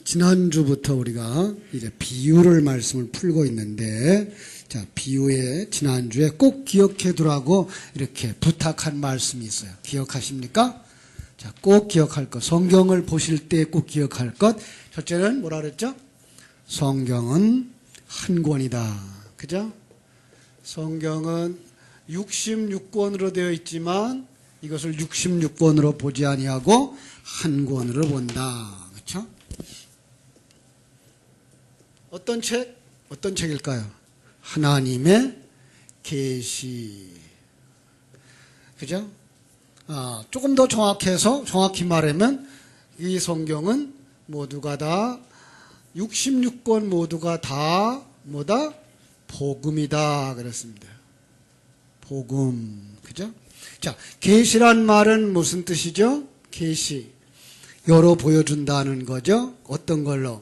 지난주부터 우리가 이제 비유를 말씀을 풀고 있는데, 자, 비유에 지난주에 꼭 기억해 두라고 이렇게 부탁한 말씀이 있어요. 기억하십니까? 자, 꼭 기억할 것. 성경을 보실 때 꼭 기억할 것. 첫째는 뭐라 그랬죠? 성경은 한 권이다. 그죠? 성경은 66권으로 되어 있지만 이것을 66권으로 보지 아니하고 한 권으로 본다. 그렇죠? 어떤 책? 어떤 책일까요? 하나님의 계시. 그죠? 조금 더 정확히 말하면 이 성경은 모두가 다 66권 모두가 다 뭐다? 복음이다 그랬습니다. 복음. 그죠? 자, 계시란 말은 무슨 뜻이죠? 계시. 열어 보여준다는 거죠. 어떤 걸로?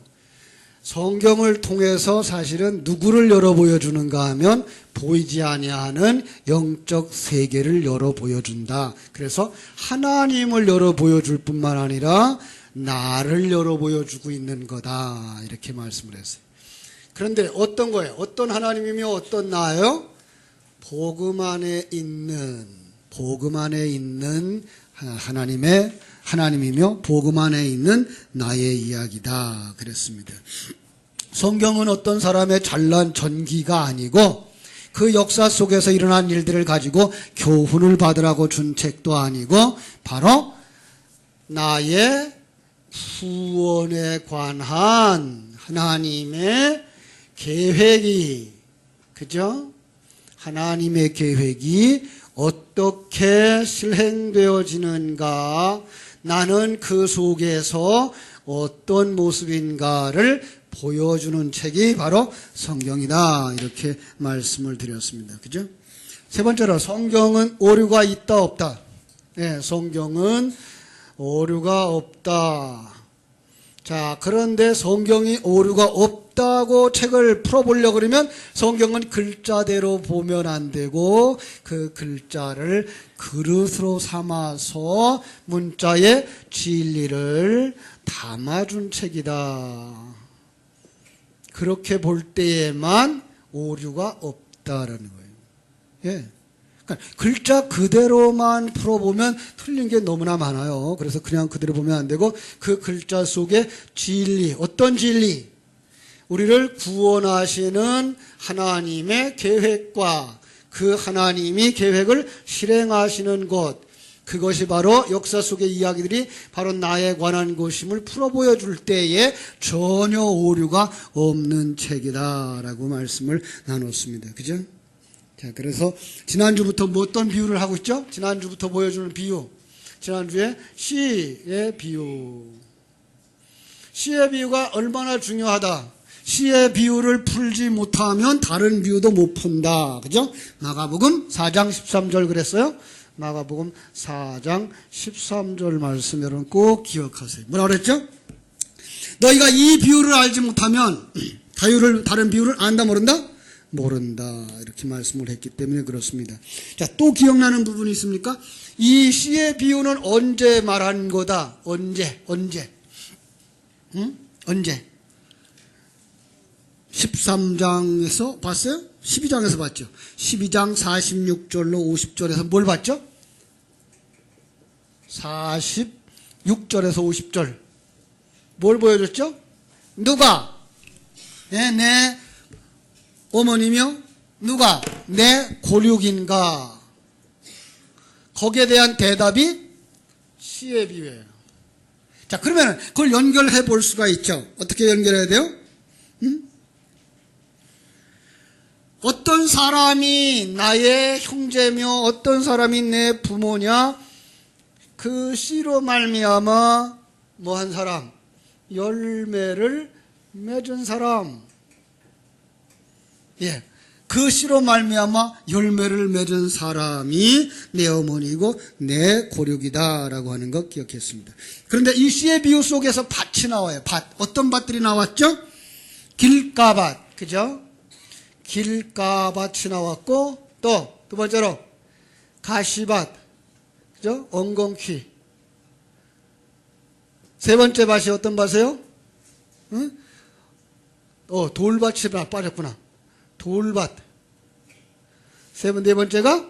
성경을 통해서 사실은 누구를 열어 보여주는가 하면 보이지 아니하는 영적 세계를 열어 보여준다. 그래서 하나님을 열어 보여줄 뿐만 아니라 나를 열어 보여주고 있는 거다. 이렇게 말씀을 했어요. 그런데 어떤 거예요? 어떤 하나님이며 어떤 나예요? 복음 안에 있는 하나님이며 복음 안에 있는 나의 이야기다 그랬습니다. 성경은 어떤 사람의 잘난 전기가 아니고 그 역사 속에서 일어난 일들을 가지고 교훈을 받으라고 준 책도 아니고 바로 나의 후원에 관한 하나님의 계획이, 그죠? 하나님의 계획이 어떻게 실행되어지는가, 나는 그 속에서 어떤 모습인가를 보여주는 책이 바로 성경이다. 이렇게 말씀을 드렸습니다. 그죠? 세 번째로 성경은 오류가 있다 없다. 네, 성경은 오류가 없다. 자, 그런데 성경이 오류가 없다고 책을 풀어보려고 그러면 성경은 글자대로 보면 안 되고 그 글자를 그릇으로 삼아서 문자의 진리를 담아준 책이다. 그렇게 볼 때에만 오류가 없다라는 거예요. 예. 그러니까 글자 그대로만 풀어보면 틀린 게 너무나 많아요. 그래서 그냥 그대로 보면 안 되고 그 글자 속에 진리, 어떤 진리? 우리를 구원하시는 하나님의 계획과 그 하나님이 계획을 실행하시는 것, 그것이 바로 역사 속의 이야기들이 바로 나에 관한 것임을 풀어 보여줄 때에 전혀 오류가 없는 책이다라고 말씀을 나눴습니다. 그죠? 자, 그래서 지난주부터 뭐 어떤 비유를 하고 있죠? 지난주부터 보여주는 비유. 지난주에 시의 비유. 시의 비유가 얼마나 중요하다. 시의 비유를 풀지 못하면 다른 비유도 못 푼다. 그죠? 마가복음 4장 13절 그랬어요? 마가복음 4장 13절 말씀 여러분 꼭 기억하세요. 뭐라 그랬죠? 너희가 이 비유를 알지 못하면 다른 비유를 안다 모른다? 모른다. 이렇게 말씀을 했기 때문에 그렇습니다. 자, 또 기억나는 부분이 있습니까? 이 시의 비유는 언제 말한 거다? 언제? 응? 언제? 13장에서 봤어요? 12장에서 봤죠? 12장 46절로 50절에서 뭘 봤죠? 46절에서 50절. 뭘 보여줬죠? 누가? 내 어머니며 누가? 내 고륙인가? 거기에 대한 대답이 시의 비유예요. 자, 그러면 그걸 연결해 볼 수가 있죠. 어떻게 연결해야 돼요? 어떤 사람이 나의 형제며 어떤 사람이 내 부모냐? 그 씨로 말미암아 뭐 한 사람? 열매를 맺은 사람. 예, 그 씨로 말미암아 열매를 맺은 사람이 내 어머니고 내 고륙이다라고 하는 것 기억했습니다. 그런데 이 씨의 비유 속에서 밭이 나와요. 밭. 어떤 밭들이 나왔죠? 길가밭. 그죠? 길가밭이 나왔고 또 두 번째로 가시밭. 그죠? 엉겅퀴. 세 번째 밭이 어떤 밭이에요? 응? 돌밭이 빠졌구나. 돌밭. 네 번째가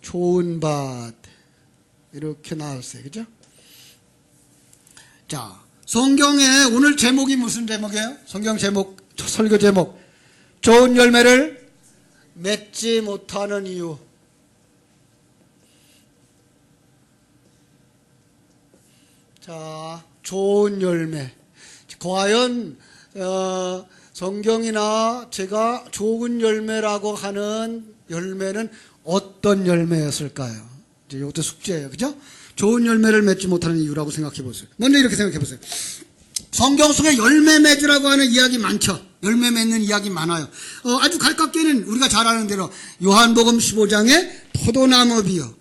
좋은 밭. 이렇게 나왔어요. 그죠? 자, 성경에 오늘 제목이 무슨 제목이에요? 성경 제목, 설교 제목. 좋은 열매를 맺지 못하는 이유. 자, 좋은 열매. 과연 성경이나 제가 좋은 열매라고 하는 열매는 어떤 열매였을까요? 이제 이것도 숙제예요. 그죠? 좋은 열매를 맺지 못하는 이유라고 생각해 보세요. 먼저 이렇게 생각해 보세요. 성경 속에 열매 맺으라고 하는 이야기 많죠. 열매 맺는 이야기 많아요. 아주 가깝게는 우리가 잘 아는 대로 요한복음 15장에 포도나무 비유.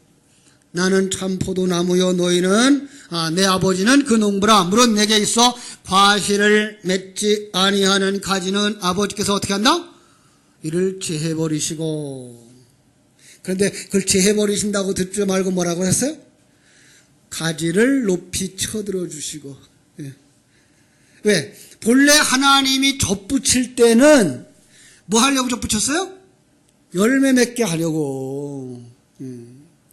나는 참 포도나무요 너희는 내 아버지는 그 농부라. 물론 내게 있어 과실을 맺지 아니하는 가지는 아버지께서 어떻게 한다? 이를 제해버리시고. 그런데 그걸 제해버리신다고 듣지 말고 뭐라고 했어요? 가지를 높이 쳐들어 주시고. 예. 왜? 본래 하나님이 접붙일 때는 뭐 하려고 접붙였어요? 열매 맺게 하려고.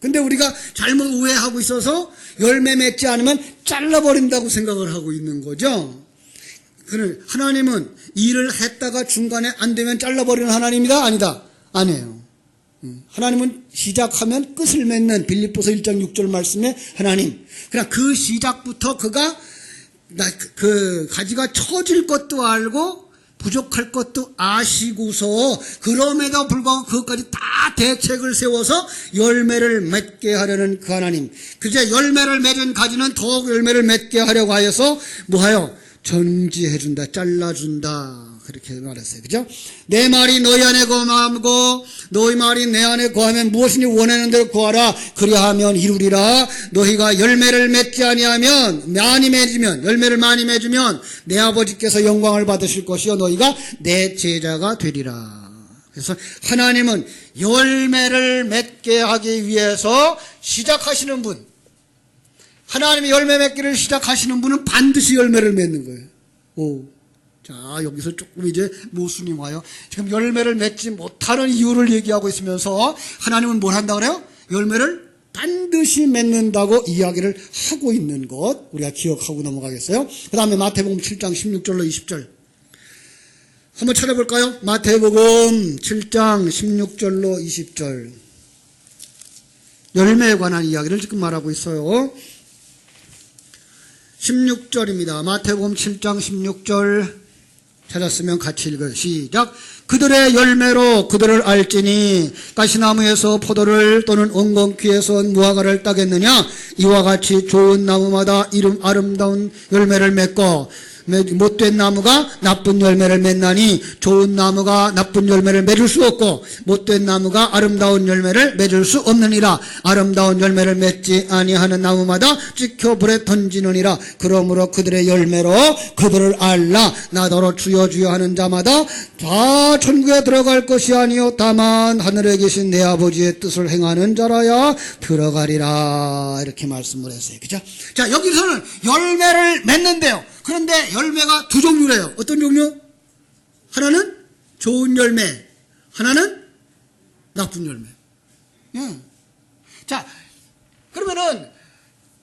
근데 우리가 잘못 오해하고 있어서 열매 맺지 않으면 잘라버린다고 생각을 하고 있는 거죠. 그럼 하나님은 일을 했다가 중간에 안 되면 잘라버리는 하나님이다? 아니다? 아니에요. 하나님은 시작하면 끝을 맺는 빌립보서 1장 6절 말씀에 하나님. 그냥 그 시작부터 그가 그 가지가 처질 것도 알고 부족할 것도 아시고서 그럼에도 불구하고 그것까지 다 대책을 세워서 열매를 맺게 하려는 그 하나님. 그제 열매를 맺은 가지는 더욱 열매를 맺게 하려고 하여서 뭐하여? 정지해준다, 잘라준다. 그렇게 말했어요. 그죠? 내 말이 너희 안에 거하고 너희 말이 내 안에 거하면 무엇이니 원하는 대로 구하라. 그리하면 이루리라. 너희가 열매를 맺지 아니하면 열매를 많이 맺으면 내 아버지께서 영광을 받으실 것이요 너희가 내 제자가 되리라. 그래서 하나님은 열매를 맺게 하기 위해서 시작하시는 분, 하나님이 열매 맺기를 시작하시는 분은 반드시 열매를 맺는 거예요. 자, 여기서 조금 이제 모순이 와요. 지금 열매를 맺지 못하는 이유를 얘기하고 있으면서 하나님은 뭘 한다고 그래요? 열매를 반드시 맺는다고 이야기를 하고 있는 것 우리가 기억하고 넘어가겠어요? 그 다음에 마태복음 7장 16절로 20절 한번 찾아볼까요? 마태복음 7장 16절로 20절 열매에 관한 이야기를 지금 말하고 있어요. 16절입니다. 마태복음 7장 16절 찾았으면 같이 읽어요. 시작. 그들의 열매로 그들을 알지니 가시나무에서 포도를 또는 엉겅퀴에서 무화과를 따겠느냐. 이와 같이 좋은 나무마다 아름다운 열매를 맺고 못된 나무가 나쁜 열매를 맺나니 좋은 나무가 나쁜 열매를 맺을 수 없고 못된 나무가 아름다운 열매를 맺을 수 없느니라. 아름다운 열매를 맺지 아니하는 나무마다 찍혀 불에 던지느니라. 그러므로 그들의 열매로 그들을 알라. 나더러 주여 주여 하는 자마다 다 천국에 들어갈 것이 아니요 다만 하늘에 계신 내 아버지의 뜻을 행하는 자라야 들어가리라. 이렇게 말씀을 했어요. 그죠? 자, 여기서는 열매를 맺는데요. 그런데 열매가 두 종류래요. 어떤 종류? 하나는 좋은 열매, 하나는 나쁜 열매. 자, 그러면은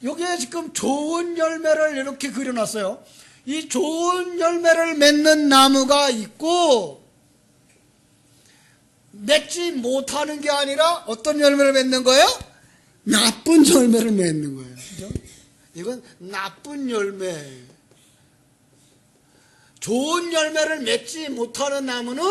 여기에 지금 좋은 열매를 이렇게 그려놨어요. 이 좋은 열매를 맺는 나무가 있고 맺지 못하는 게 아니라 어떤 열매를 맺는 거예요? 나쁜 열매를 맺는 거예요. 그죠? 이건 나쁜 열매. 좋은 열매를 맺지 못하는 나무는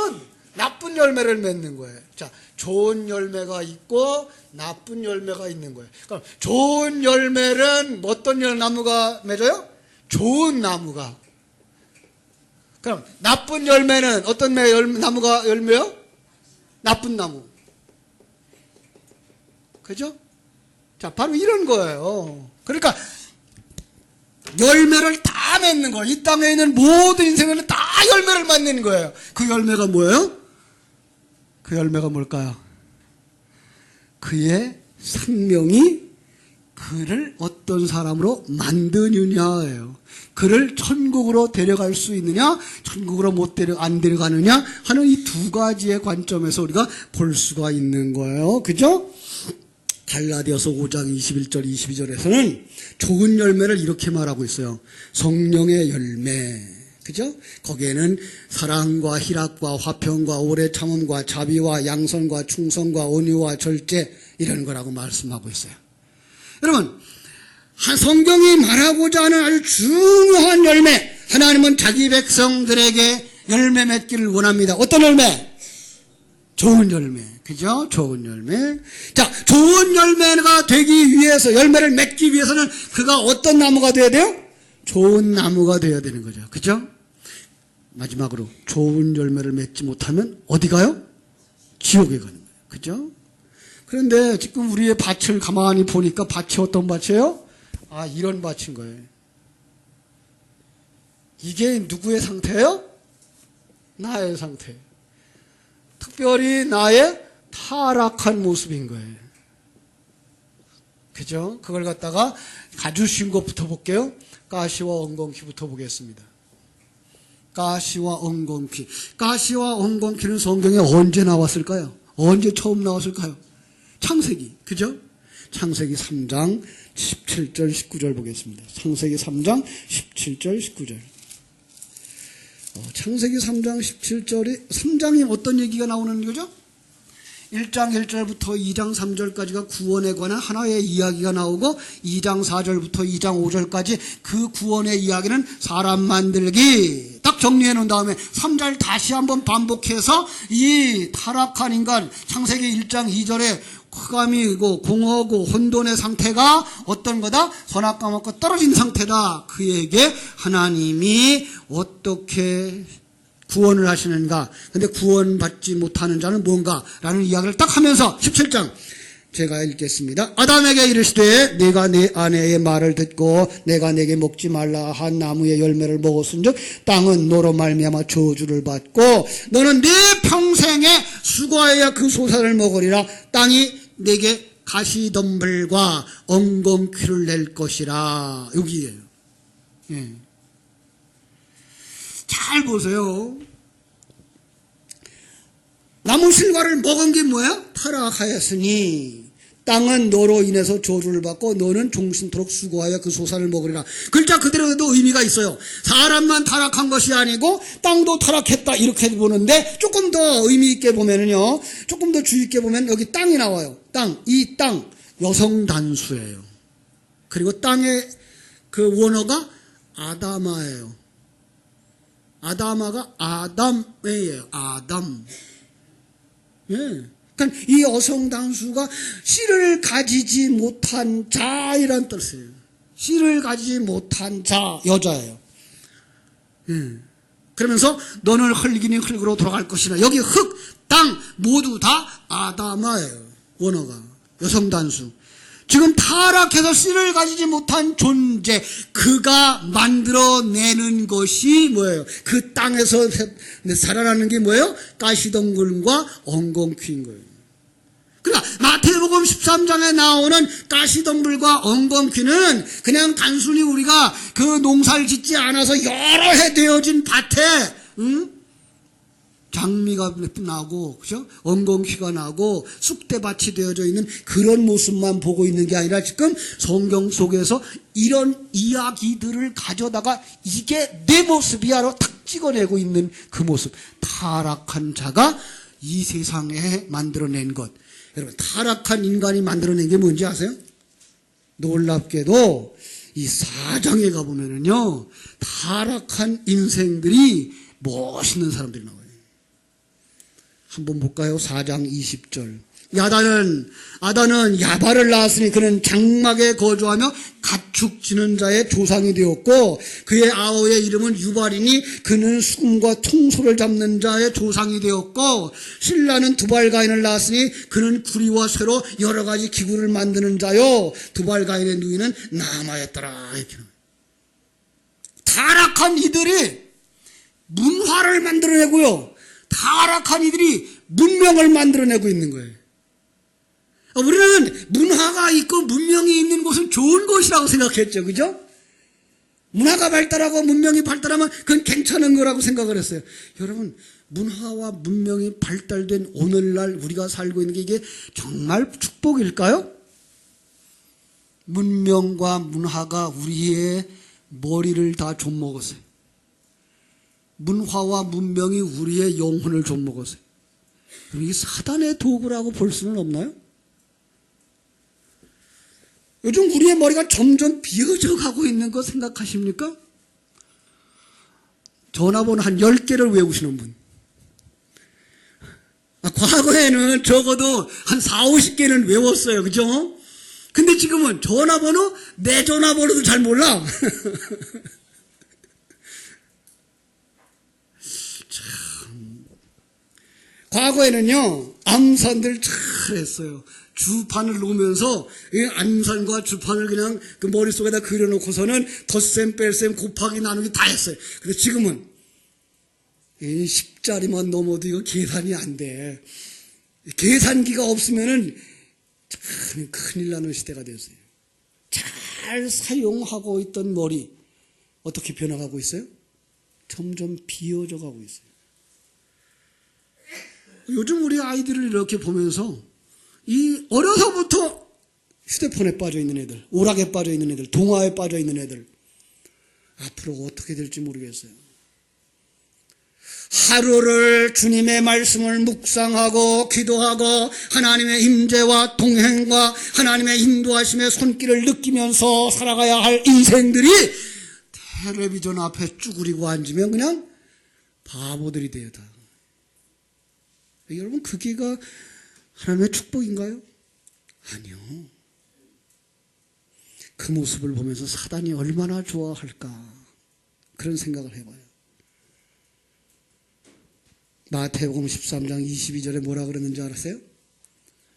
나쁜 열매를 맺는 거예요. 자, 좋은 열매가 있고 나쁜 열매가 있는 거예요. 그럼 좋은 열매는 어떤 나무가 맺어요? 좋은 나무가. 그럼 나쁜 열매는 어떤 나무가 열매요? 나쁜 나무. 그죠? 자, 바로 이런 거예요. 그러니까 열매를 다 맺는 거예요. 이 땅에 있는 모든 인생에는 다 열매를 맺는 거예요. 그 열매가 뭐예요? 그 열매가 뭘까요? 그의 생명이 그를 어떤 사람으로 만드느냐예요. 그를 천국으로 데려갈 수 있느냐, 천국으로 안 데려가느냐 하는 이 두 가지의 관점에서 우리가 볼 수가 있는 거예요. 그죠? 갈라디아서 5장 21절 22절에서는 좋은 열매를 이렇게 말하고 있어요. 성령의 열매. 그죠? 거기에는 사랑과 희락과 화평과 오래 참음과 자비와 양선과 충성과 온유와 절제 이런 거라고 말씀하고 있어요. 여러분, 성경이 말하고자 하는 아주 중요한 열매, 하나님은 자기 백성들에게 열매 맺기를 원합니다. 어떤 열매? 좋은 열매. 그죠? 좋은 열매. 자, 좋은 열매가 되기 위해서, 열매를 맺기 위해서는 그가 어떤 나무가 되어야 돼요? 좋은 나무가 되어야 되는 거죠. 그죠? 마지막으로, 좋은 열매를 맺지 못하면 어디 가요? 지옥에 가는 거예요. 그죠? 그런데 지금 우리의 밭을 가만히 보니까 밭이 어떤 밭이에요? 아, 이런 밭인 거예요. 이게 누구의 상태예요? 나의 상태. 특별히 나의 타락한 모습인 거예요. 그죠? 그걸 갖다가 가주신 것부터 볼게요. 가시와 엉겅퀴부터 보겠습니다. 가시와 엉겅퀴. 가시와 엉겅퀴는 성경에 언제 나왔을까요? 언제 처음 나왔을까요? 창세기. 그죠? 창세기 3장 17절 19절 보겠습니다. 창세기 3장 17절 19절. 창세기 3장 17절이 3장이 어떤 얘기가 나오는 거죠? 1장 1절부터 2장 3절까지가 구원에 관한 하나의 이야기가 나오고 2장 4절부터 2장 5절까지 그 구원의 이야기는 사람 만들기 딱 정리해 놓은 다음에 3절 다시 한번 반복해서 이 타락한 인간 창세기 1장 2절에 흑암이고 공허고 혼돈의 상태가 어떤 거다? 선악과 먹고 떨어진 상태다. 그에게 하나님이 어떻게 구원을 하시는가? 근데 구원받지 못하는 자는 뭔가? 라는 이야기를 딱 하면서 17장 제가 읽겠습니다. 아담에게 이르시되 네가 내 아내의 말을 듣고 내가 내게 먹지 말라 한 나무의 열매를 먹었은즉 땅은 너로 말미암아 저주를 받고 너는 네 평생에 수고하여 그 소산을 먹으리라. 땅이 내게 가시덤불과 엉겅퀴를 낼 것이라. 여기에요. 예. 잘 보세요. 나무 실과를 먹은 게 뭐야? 타락하였으니 땅은 너로 인해서 저주를 받고 너는 종신토록 수고하여 그 소산을 먹으리라. 글자 그대로도 의미가 있어요. 사람만 타락한 것이 아니고 땅도 타락했다 이렇게 보는데 조금 더 의미 있게 보면은요, 조금 더 주의 있게 보면 여기 땅이 나와요. 땅, 이 땅 여성 단수예요. 그리고 땅의 그 원어가 아다마예요. 아다마가 아담이에요. 아담. 예. 그러니까 이 여성 단수가 씨를 가지지 못한 자이란 뜻이에요. 씨를 가지지 못한 자, 여자예요. 예. 그러면서 너는 흙이니 흙으로 돌아갈 것이라. 여기 흙, 땅 모두 다 아다마예요. 원어가 여성 단수. 지금 타락해서 씨를 가지지 못한 존재, 그가 만들어내는 것이 뭐예요? 그 땅에서 살아나는 게 뭐예요? 가시덩굴과 엉겅퀴인 거예요. 그러니까 마태복음 13장에 나오는 가시덤불과 엉겅퀴는 그냥 단순히 우리가 그 농사를 짓지 않아서 여러 해 되어진 밭에 장미가 나고, 그죠? 엉겅퀴가 나고 쑥대밭이 되어져 있는 그런 모습만 보고 있는 게 아니라 지금 성경 속에서 이런 이야기들을 가져다가 이게 내 모습이야로 탁 찍어내고 있는 그 모습. 타락한 자가 이 세상에 만들어낸 것. 여러분, 타락한 인간이 만들어낸 게 뭔지 아세요? 놀랍게도 이 4장에 가보면은요, 타락한 인생들이 멋있는 사람들이 나와요. 한번 볼까요? 4장 20절. 아다는 야발을 낳았으니 그는 장막에 거주하며 가축 지는 자의 조상이 되었고 그의 아우의 이름은 유발이니 그는 수금과 통소를 잡는 자의 조상이 되었고 실라는 두발가인을 낳았으니 그는 구리와 쇠로 여러 가지 기구를 만드는 자요 두발가인의 누이는 나아마였더라. 이렇게. 타락한 이들이 문화를 만들어내고요, 타락한 이들이 문명을 만들어내고 있는 거예요. 우리는 문화가 있고 문명이 있는 곳은 좋은 곳이라고 생각했죠. 그죠? 문화가 발달하고 문명이 발달하면 그건 괜찮은 거라고 생각을 했어요. 여러분, 문화와 문명이 발달된 오늘날 우리가 살고 있는 게 이게 정말 축복일까요? 문명과 문화가 우리의 머리를 다 좀먹었어요. 문화와 문명이 우리의 영혼을 좀먹었어요. 이게 사단의 도구라고 볼 수는 없나요? 요즘 우리의 머리가 점점 비어져 가고 있는 거 생각하십니까? 전화번호 한 10개를 외우시는 분. 과거에는 적어도 한 4, 50개는 외웠어요. 그죠? 근데 지금은 전화번호, 내 전화번호도 잘 몰라. 참. 과거에는요, 암산들 잘했어요. 주판을 놓으면서 암산과 주판을 그냥 그 머릿속에다 그려놓고서는 덧셈, 뺄셈, 곱하기, 나누기 다 했어요. 근데 지금은 10자리만 넘어도 이거 계산이 안 돼. 계산기가 없으면은 참 큰일 나는 시대가 됐어요. 잘 사용하고 있던 머리 어떻게 변화가고 있어요? 점점 비어져 가고 있어요. 요즘 우리 아이들을 이렇게 보면서 이 어려서부터 휴대폰에 빠져 있는 애들, 오락에 빠져 있는 애들, 동화에 빠져 있는 애들, 앞으로 어떻게 될지 모르겠어요. 하루를 주님의 말씀을 묵상하고 기도하고 하나님의 임재와 동행과 하나님의 인도하심의 손길을 느끼면서 살아가야 할 인생들이 텔레비전 앞에 쭈그리고 앉으면 그냥 바보들이 돼요. 다. 여러분, 그게가 하나님의 축복인가요? 아니요. 그 모습을 보면서 사단이 얼마나 좋아할까 그런 생각을 해봐요. 마태복음 13장 22절에 뭐라 그랬는지 알았어요?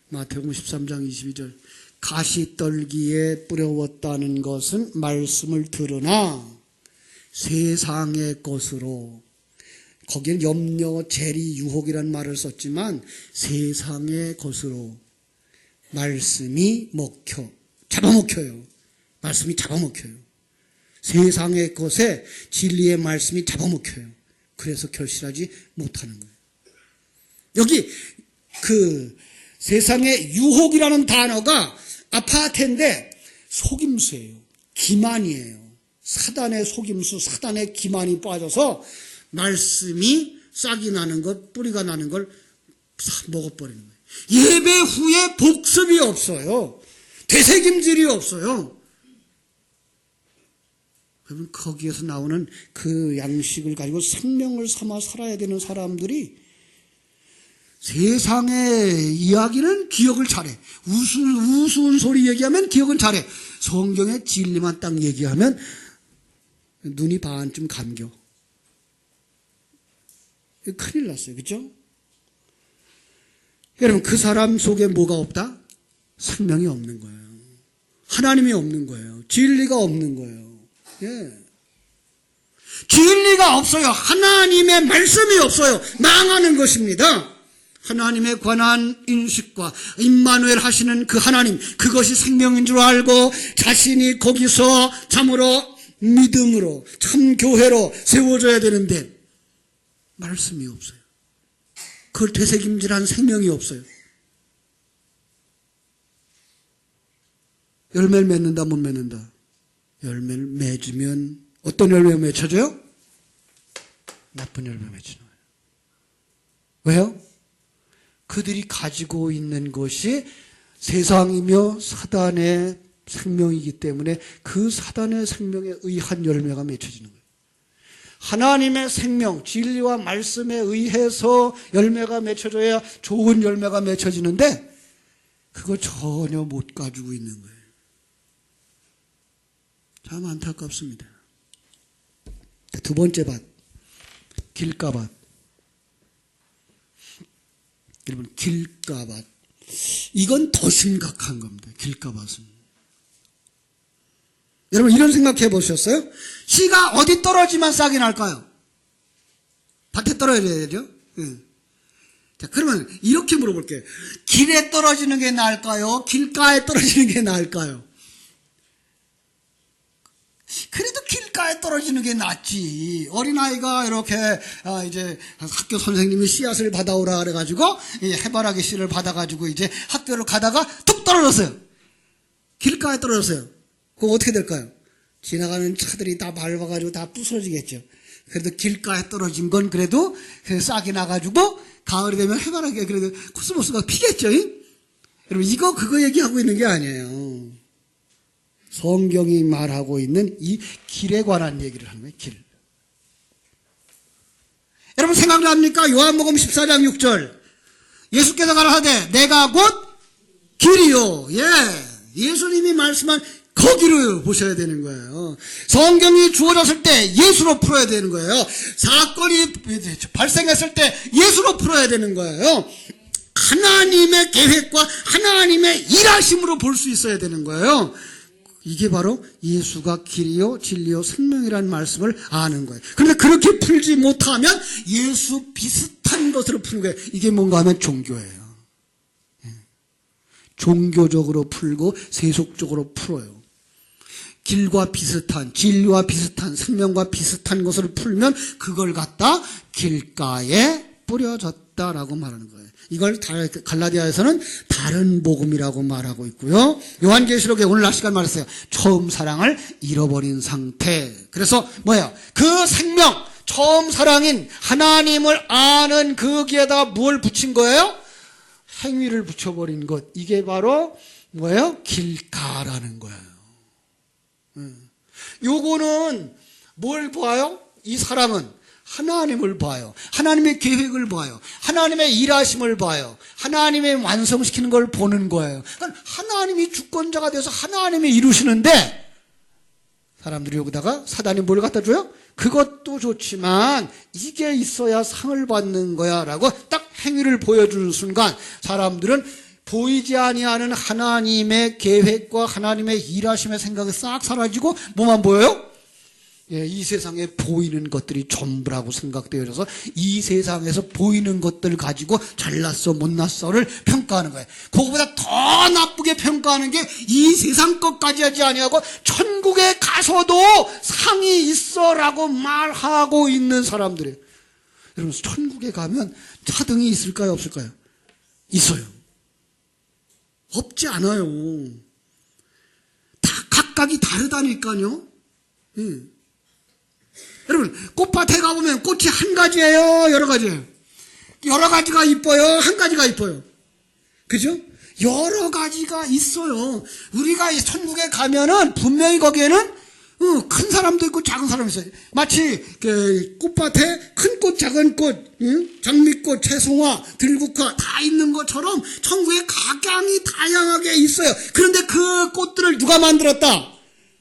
마태복음 13장 22절, 가시떨기에 뿌려웠다는 것은 말씀을 들으나 세상의 것으로, 거기엔 염려, 재리, 유혹이라는 말을 썼지만 세상의 것으로 말씀이 잡아먹혀요. 말씀이 잡아먹혀요. 세상의 것에 진리의 말씀이 잡아먹혀요. 그래서 결실하지 못하는 거예요. 여기 그 세상의 유혹이라는 단어가 아파트인데 속임수예요. 기만이에요. 사단의 속임수, 사단의 기만이 빠져서 말씀이 싹이 나는 것, 뿌리가 나는 걸 먹어버리는 거예요. 예배 후에 복습이 없어요. 되새김질이 없어요. 그러면 거기에서 나오는 그 양식을 가지고 생명을 삼아 살아야 되는 사람들이 세상의 이야기는 기억을 잘해. 우스운 소리 얘기하면 기억은 잘해. 성경의 진리만 딱 얘기하면 눈이 반쯤 감겨. 큰일 났어요. 그렇죠? 여러분, 그 사람 속에 뭐가 없다? 생명이 없는 거예요. 하나님이 없는 거예요. 진리가 없는 거예요. 예. 진리가 없어요. 하나님의 말씀이 없어요. 망하는 것입니다. 하나님에 관한 인식과 임마누엘 하시는 그 하나님, 그것이 생명인 줄 알고 자신이 거기서 참으로 믿음으로 참 교회로 세워져야 되는데 말씀이 없어요. 그걸 되새김질한 생명이 없어요. 열매를 맺는다, 못 맺는다? 열매를 맺으면 어떤 열매가 맺혀져요? 나쁜 열매 맺히는 거예요. 왜요? 그들이 가지고 있는 것이 세상이며 사단의 생명이기 때문에 그 사단의 생명에 의한 열매가 맺혀지는 거예요. 하나님의 생명, 진리와 말씀에 의해서 열매가 맺혀져야 좋은 열매가 맺혀지는데 그거 전혀 못 가지고 있는 거예요. 참 안타깝습니다. 두 번째 밭, 길가밭. 여러분, 길가밭. 이건 더 심각한 겁니다. 길가밭은. 여러분, 이런 생각해 보셨어요? 씨가 어디 떨어지면 싹이 날까요? 밭에 떨어져야죠. 예. 자, 그러면 이렇게 물어볼게요. 길에 떨어지는 게 나을까요? 길가에 떨어지는 게 나을까요? 그래도 길가에 떨어지는 게 낫지. 어린아이가 이렇게, 이제 학교 선생님이 씨앗을 받아오라 그래가지고, 해바라기 씨를 받아가지고 이제 학교를 가다가 툭 떨어졌어요. 길가에 떨어졌어요. 그거 어떻게 될까요? 지나가는 차들이 다 밟아가지고 다 부서지겠죠. 그래도 길가에 떨어진 건 그래도 싹이 나가지고 가을이 되면 해바라기가 그래도 코스모스가 피겠죠. 여러분, 그거 얘기하고 있는 게 아니에요. 성경이 말하고 있는 이 길에 관한 얘기를 하는 거예요. 길. 여러분 생각납니까? 요한복음 14장 6절. 예수께서 가라사대 내가 곧 길이요. 예수님이 말씀한 거기를 보셔야 되는 거예요. 성경이 주어졌을 때 예수로 풀어야 되는 거예요. 사건이 발생했을 때 예수로 풀어야 되는 거예요. 하나님의 계획과 하나님의 일하심으로 볼 수 있어야 되는 거예요. 이게 바로 예수가 길이요 진리요 생명이라는 말씀을 아는 거예요. 그런데 그렇게 풀지 못하면 예수 비슷한 것으로 푸는 거예요. 이게 뭔가 하면 종교예요. 종교적으로 풀고 세속적으로 풀어요. 길과 비슷한, 진리와 비슷한, 생명과 비슷한 것을 풀면 그걸 갖다 길가에 뿌려졌다라고 말하는 거예요. 이걸 갈라디아에서는 다른 복음이라고 말하고 있고요. 요한계시록에 오늘 날 시간 말했어요. 처음 사랑을 잃어버린 상태. 그래서 뭐예요? 그 생명, 처음 사랑인 하나님을 아는 거기에다 뭘 붙인 거예요? 행위를 붙여버린 것. 이게 바로 뭐예요? 길가라는 거예요. 요거는 뭘 봐요? 이 사람은 하나님을 봐요. 하나님의 계획을 봐요. 하나님의 일하심을 봐요. 하나님의 완성시키는 걸 보는 거예요. 그러니까 하나님이 주권자가 돼서 하나님이 이루시는데 사람들이 여기다가 사단이 뭘 갖다 줘요? 그것도 좋지만 이게 있어야 상을 받는 거야 라고 딱 행위를 보여주는 순간 사람들은 보이지 아니하는 하나님의 계획과 하나님의 일하심의 생각이 싹 사라지고 뭐만 보여요? 이 세상에 보이는 것들이 전부라고 생각되어져서 이 세상에서 보이는 것들 가지고 잘났어 못났어를 평가하는 거예요. 그거보다 더 나쁘게 평가하는 게 이 세상 것까지 하지 아니하고 천국에 가서도 상이 있어라고 말하고 있는 사람들이에요. 여러분 천국에 가면 차등이 있을까요 없을까요? 있어요. 없지 않아요. 다 각각이 다르다니까요. 여러분 꽃밭에 가보면 꽃이 한 가지예요 여러 가지예요? 여러 가지가 이뻐요 한 가지가 이뻐요? 그죠? 여러 가지가 있어요. 우리가 천국에 가면은 분명히 거기에는 큰 사람도 있고 작은 사람이 있어요. 마치 꽃밭에 큰 꽃 작은 꽃 장미꽃 채송화 들국화 다 있는 것처럼 천국에 각양이 다양하게 있어요. 그런데 그 꽃들을 누가 만들었다?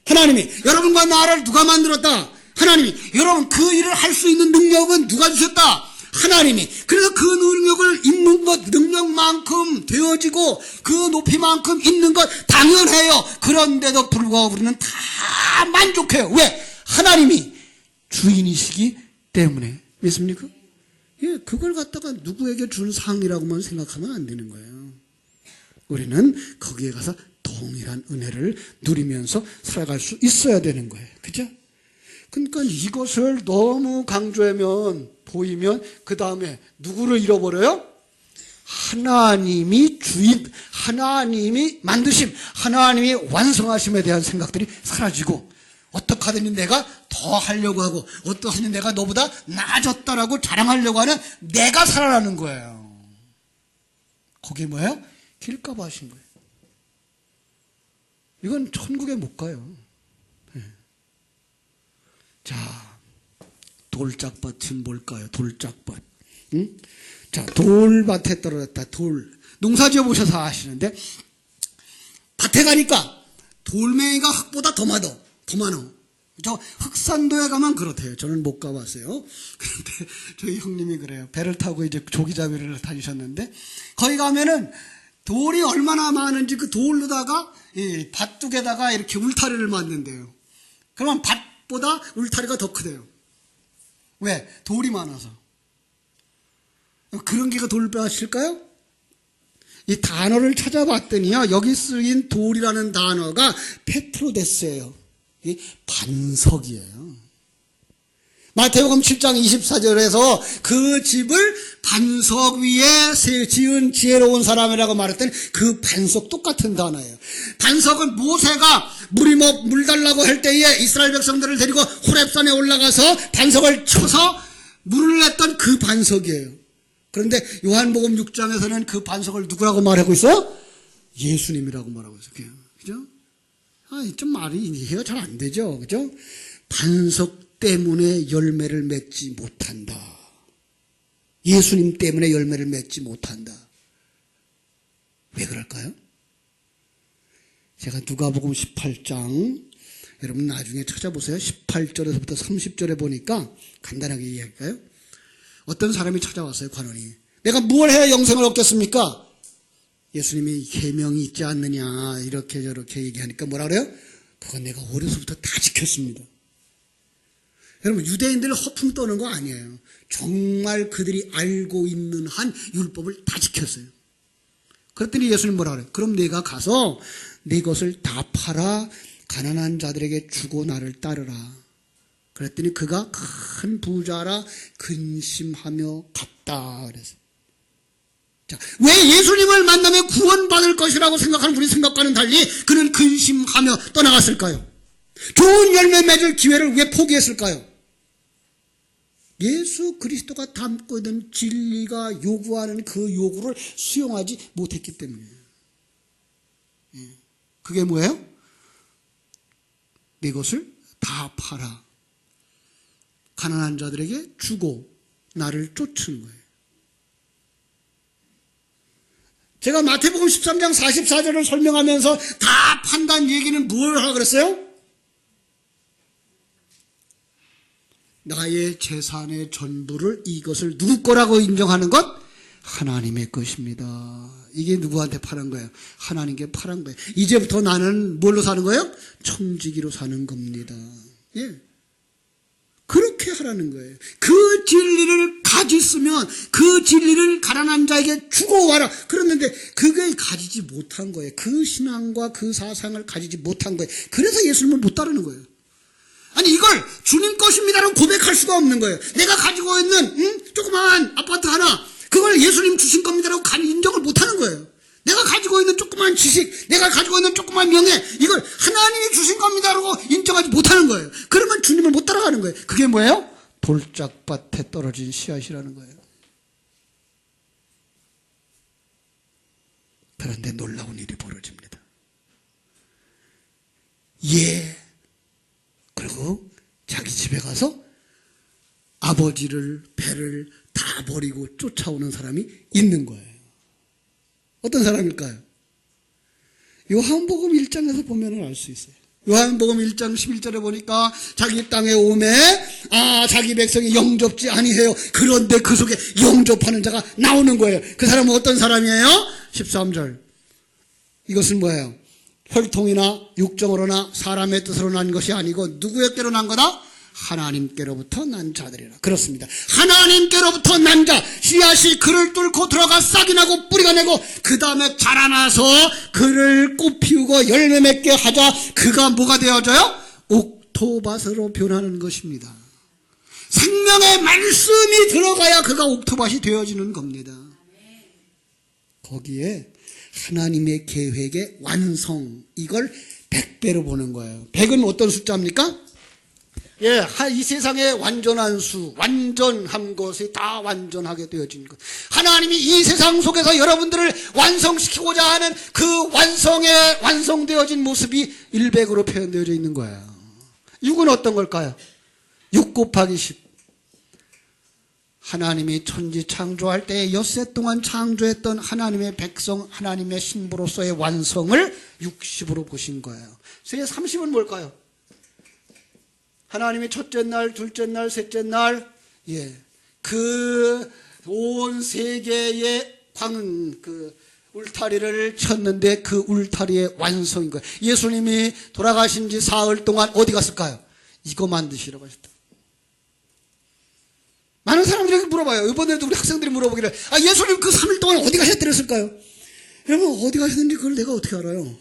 하나님이. 여러분과 나를 누가 만들었다? 하나님이. 여러분 그 일을 할 수 있는 능력은 누가 주셨다? 하나님이. 그래서 그 능력을 있는 것 능력만큼 되어지고 그 높이만큼 있는 것 당연해요. 그런데도 불구하고 우리는 다 만족해요. 왜? 하나님이 주인이시기 때문에. 믿습니까? 그걸 갖다가 누구에게 준 상이라고만 생각하면 안 되는 거예요. 우리는 거기에 가서 동일한 은혜를 누리면서 살아갈 수 있어야 되는 거예요. 그죠? 그러니까 이것을 너무 강조하면 보이면 그 다음에 누구를 잃어버려요? 하나님이 주인, 하나님이 만드심, 하나님이 완성하심에 대한 생각들이 사라지고 어떻게 하더니 내가 더 하려고 하고 어떻게 하더니 내가 너보다 나아졌다라고 자랑하려고 하는 내가 살아나는 거예요. 그게 뭐예요? 길가봐 하신 거예요. 이건 천국에 못 가요. 자, 돌짝밭은 뭘까요? 돌짝밭. 응? 자, 돌밭에 떨어졌다. 돌. 농사 지어 보셔서 아시는데, 밭에 가니까 돌멩이가 흙보다 더 많아. 저 흑산도에 가면 그렇대요. 저는 못 가봤어요. 그런데 저희 형님이 그래요. 배를 타고 이제 조기잡이를 다니셨는데, 거기 가면은 돌이 얼마나 많은지 그 돌로다가 이 밭둑에다가 이렇게 울타리를 만든대요. 그러면 밭보다 울타리가 더 크대요. 왜? 돌이 많아서. 그런 게 돌파하실까요? 이 단어를 찾아봤더니요, 여기 쓰인 돌이라는 단어가 페트로데스예요. 이 반석이에요. 마태복음 7장 24절에서 그 집을 반석 위에 지은 지혜로운 사람이라고 말했더니 그 반석 똑같은 단어예요. 반석은 모세가 물 달라고 할 때에 이스라엘 백성들을 데리고 호렙산에 올라가서 반석을 쳐서 물을 냈던 그 반석이에요. 그런데 요한복음 6장에서는 그 반석을 누구라고 말하고 있어요? 예수님이라고 말하고 있어요. 그죠? 좀 말이 이해가 잘 안 되죠. 그죠? 반석 때문에 열매를 맺지 못한다. 예수님 때문에 열매를 맺지 못한다. 왜 그럴까요? 제가 누가복음 18장, 여러분 나중에 찾아보세요. 18절에서부터 30절에 보니까 간단하게 이야기할까요? 어떤 사람이 찾아왔어요, 관원이. 내가 뭘 해야 영생을 얻겠습니까? 예수님이 계명이 있지 않느냐 이렇게 저렇게 얘기하니까 뭐라 그래요? 그건 내가 어려서부터 다 지켰습니다. 여러분, 유대인들 허풍 떠는 거 아니에요. 정말 그들이 알고 있는 한 율법을 다 지켰어요. 그랬더니 예수님 뭐라 그래요? 그럼 내가 가서 네 것을 다 팔아 가난한 자들에게 주고 나를 따르라. 그랬더니 그가 큰 부자라 근심하며 갔다 그랬어요. 자, 왜 예수님을 만나면 구원받을 것이라고 생각하는 우리 생각과는 달리 그는 근심하며 떠나갔을까요? 좋은 열매 맺을 기회를 왜 포기했을까요? 예수 그리스도가 담고 있는 진리가 요구하는 그 요구를 수용하지 못했기 때문이에요. 그게 뭐예요? 네 것을 다 팔아 가난한 자들에게 주고 나를 쫓는 거예요. 제가 마태복음 13장 44절을 설명하면서 다 판다는 얘기는 뭘 하라고 그랬어요? 나의 재산의 전부를 이것을 누구 거라고 인정하는 것? 하나님의 것입니다. 이게 누구한테 팔은 거예요? 하나님께 팔은 거예요. 이제부터 나는 뭘로 사는 거예요? 청지기로 사는 겁니다. 예. 그렇게 하라는 거예요. 그 진리를 가졌으면 그 진리를 가난한 자에게 주고 와라. 그랬는데 그게 가지지 못한 거예요. 그 신앙과 그 사상을 가지지 못한 거예요. 그래서 예수님을 못 따르는 거예요. 아니 이걸 주님 것입니다라고 고백할 수가 없는 거예요. 내가 가지고 있는 조그만 아파트 하나 그걸 예수님 주신 겁니다라고 인정을 못하는 거예요. 내가 가지고 있는 조그만 지식, 내가 가지고 있는 조그만 명예 이걸 하나님이 주신 겁니다라고 인정하지 못하는 거예요. 그러면 주님을 못 따라가는 거예요. 그게 뭐예요? 돌짝밭에 떨어진 씨앗이라는 거예요. 그런데 놀라운 일이 벌어집니다. 그리고 자기 집에 가서 아버지를 배를 다 버리고 쫓아오는 사람이 있는 거예요. 어떤 사람일까요? 요한복음 1장에서 보면 알 수 있어요. 요한복음 1장 11절에 보니까 자기 땅에 오매 자기 백성이 영접지 아니해요. 그런데 그 속에 영접하는 자가 나오는 거예요. 그 사람은 어떤 사람이에요? 13절. 이것은 뭐예요? 혈통이나 육정으로나 사람의 뜻으로 난 것이 아니고 누구에게로 난 거다? 하나님께로부터 난 자들이라. 그렇습니다. 하나님께로부터 난 자, 씨앗이 그를 뚫고 들어가 싹이 나고 뿌리가 내고 그 다음에 자라나서 그를 꽃 피우고 열매 맺게 하자. 그가 뭐가 되어져요? 옥토밭으로 변하는 것입니다. 생명의 말씀이 들어가야 그가 옥토밭이 되어지는 겁니다. 거기에 하나님의 계획의 완성, 이걸 100배로 보는 거예요. 100은 어떤 숫자입니까? 이 세상의 완전한 수, 완전한 것이 다 완전하게 되어진 것. 하나님이 이 세상 속에서 여러분들을 완성시키고자 하는 그 완성에 완성되어진 모습이 100으로 표현되어져 있는 거예요. 6은 어떤 걸까요? 6 곱하기 10. 하나님이 천지 창조할 때 엿새 동안 창조했던 하나님의 백성, 하나님의 신부로서의 완성을 60으로 보신 거예요. 30은 뭘까요? 하나님이 첫째 날, 둘째 날, 셋째 날, 그 온 세계의 울타리를 쳤는데 그 울타리의 완성인 거예요. 예수님이 돌아가신 지 사흘 동안 어디 갔을까요? 이거 만드시라고 하셨다. 많은 사람들에게 물어봐요. 이번에도 우리 학생들이 물어보기를, 예수님 그 3일 동안 어디 가셨더랬을까요? 여러분, 어디 가셨는지 그걸 내가 어떻게 알아요?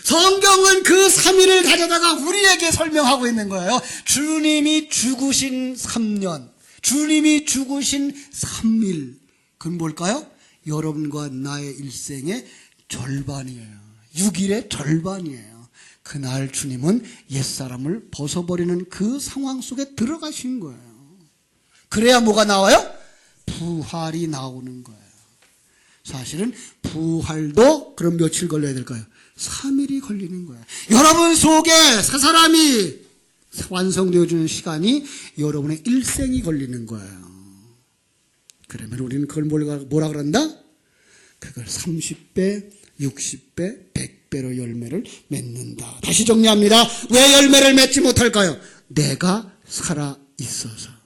성경은 그 3일을 가져다가 우리에게 설명하고 있는 거예요. 주님이 죽으신 3년, 주님이 죽으신 3일, 그건 뭘까요? 여러분과 나의 일생의 절반이에요. 6일의 절반이에요. 그날 주님은 옛사람을 벗어버리는 그 상황 속에 들어가신 거예요. 그래야 뭐가 나와요? 부활이 나오는 거예요. 사실은 부활도 그럼 며칠 걸려야 될까요? 3일이 걸리는 거예요. 여러분 속에 새 사람이 완성되어지는 시간이 여러분의 일생이 걸리는 거예요. 그러면 우리는 그걸 뭐라 그런다? 그걸 30배, 60배, 100배로 열매를 맺는다. 다시 정리합니다. 왜 열매를 맺지 못할까요? 내가 살아있어서.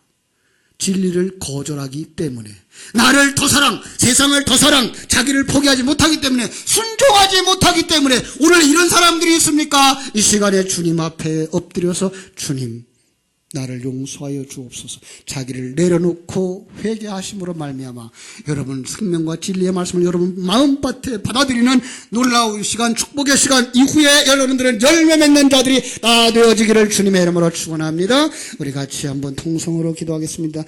진리를 거절하기 때문에, 나를 더 사랑, 세상을 더 사랑, 자기를 포기하지 못하기 때문에, 순종하지 못하기 때문에 오늘 이런 사람들이 있습니까? 이 시간에 주님 앞에 엎드려서 주님 나를 용서하여 주옵소서. 자기를 내려놓고 회개하심으로 말미암아 여러분 생명과 진리의 말씀을 여러분 마음밭에 받아들이는 놀라운 시간, 축복의 시간 이후에 여러분들은 열매 맺는 자들이 다 되어지기를 주님의 이름으로 축원합니다. 우리 같이 한번 통성으로 기도하겠습니다.